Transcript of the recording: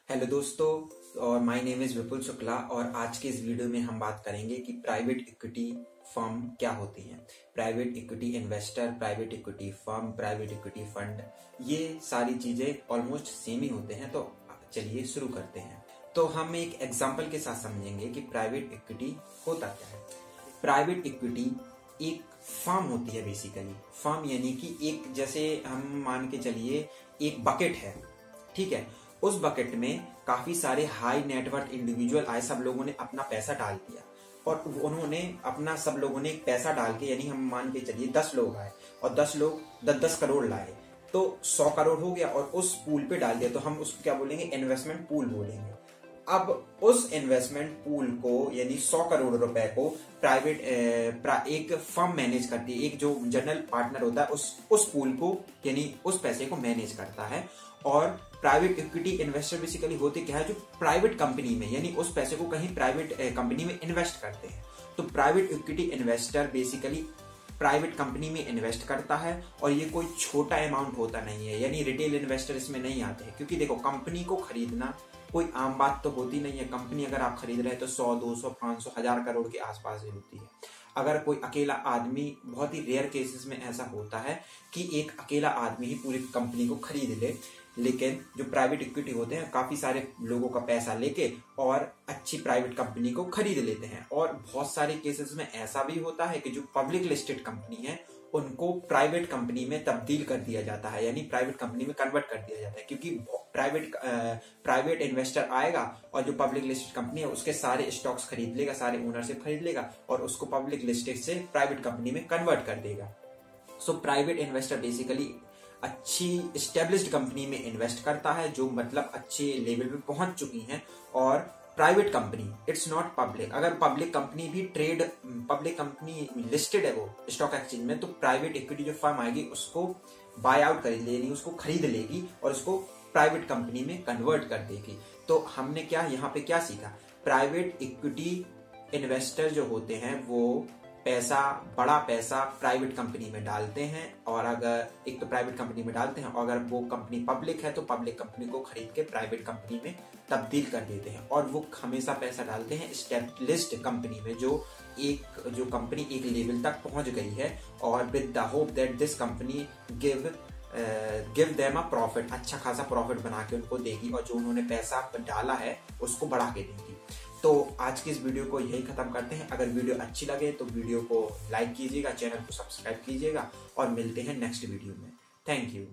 Hello दोस्तों, और my name is विपुल शुक्ला। और आज के इस वीडियो में हम बात करेंगे कि प्राइवेट इक्विटी फर्म क्या होती है। Private equity investor, private equity firm, private equity fund, ये सारी चीजें ऑलमोस्ट सेम ही होते हैं। तो चलिए शुरू करते हैं। तो हम एक एग्जांपल के साथ समझेंगे कि प्राइवेट इक्विटी होता क्या है। प्राइवेट इक्विटी एक फर्म होती है। बेसिकली फर्म यानी कि एक, जैसे हम मान के चलिए एक बकेट है, ठीक है। उस बकेट में काफी सारे हाई नेटवर्थ इंडिविजुअल आए, सब लोगों ने अपना पैसा डाल दिया और उन्होंने अपना, सब लोगों ने पैसा डाल के, यानी हम मान के चलिए 10 लोग आए और 10 लोग 10-10 करोड़ लाए, तो 100 करोड़ हो गया और उस पूल पे डाल दिया। तो हम उसको क्या बोलेंगे? इन्वेस्टमेंट पूल बोलेंगे। अब उस इन्वेस्टमेंट पूल को, यानी 100 करोड़ रुपए को एक फर्म मैनेज करती है। एक जो जनरल पार्टनर होता है उस पूल को, यानी उस पैसे को मैनेज करता है। और प्राइवेट इक्विटी इन्वेस्टर बेसिकली होते क्या है? जो प्राइवेट कंपनी में, यानी उस पैसे को कहीं प्राइवेट कंपनी में इन्वेस्ट करते हैं। तो private equity investor basically private company में इन्वेस्ट करता है, और ये कोई छोटा अमाउंट होता नहीं है, यानी रिटेल इन्वेस्टर इसमें नहीं आते हैं। क्योंकि देखो, कंपनी को खरीदना कोई आम बात तो होती नहीं है। कंपनी अगर आप खरीद रहे हैं तो 100, 200, 500, 1000 करोड़ के आसपास ही होती है। अगर कोई अकेला आदमी, बहुत ही रेयर केसेस में ऐसा होता है कि एक अकेला आदमी ही पूरी कंपनी को खरीद ले। लेकिन जो प्राइवेट इक्विटी होते हैं, काफी सारे लोगों का पैसा लेके और अच्छी प्राइवेट कंपनी को खरीद लेते हैं। और बहुत सारे केसेस में ऐसा भी होता है कि जो पब्लिक लिस्टेड कंपनी है उनको प्राइवेट कंपनी में तब्दील कर दिया जाता है, यानी प्राइवेट कंपनी में कन्वर्ट कर दिया जाता है। क्योंकि प्राइवेट इन्वेस्टर आएगा और जो पब्लिक लिस्टेड कंपनी है उसके सारे स्टॉक्स खरीद लेगा, सारे ओनरशिप खरीद लेगा और उसको पब्लिक लिस्टेड से प्राइवेट कंपनी में कन्वर्ट कर देगा। सो प्राइवेट इन्वेस्टर बेसिकली अच्छी एस्टेब्लिश्ड कंपनी में इन्वेस्ट करता है, जो मतलब अच्छे लेवल पे पहुंच चुकी हैं। और private company, it's not public. अगर पब्लिक कंपनी भी पब्लिक कंपनी लिस्टेड है वो स्टॉक एक्सचेंज में, तो प्राइवेट इक्विटी जो फर्म आएगी उसको बाय आउट कर लेगी, उसको खरीद लेगी और उसको प्राइवेट कंपनी में कन्वर्ट कर देगी। तो हमने क्या यहाँ पे क्या सीखा? प्राइवेट इक्विटी इन्वेस्टर जो होते हैं वो बड़ा पैसा प्राइवेट कंपनी में डालते हैं। और अगर एक तो प्राइवेट कंपनी में डालते हैं, और अगर वो कंपनी पब्लिक है तो पब्लिक कंपनी को खरीद के प्राइवेट कंपनी में तब्दील कर देते हैं। और वो हमेशा पैसा डालते हैं एस्टेब्लिश्ड कंपनी में, जो कंपनी एक लेवल तक पहुंच गई है, और with the hope that this company give them a profit, अच्छा खासा प्रॉफिट बना के उनको देगी और जो उन्होंने पैसा डाला है उसको बढ़ा के देगी। तो आज की इस वीडियो को यही खत्म करते हैं। अगर वीडियो अच्छी लगे तो वीडियो को लाइक कीजिएगा, चैनल को सब्सक्राइब कीजिएगा और मिलते हैं नेक्स्ट वीडियो में। Thank you.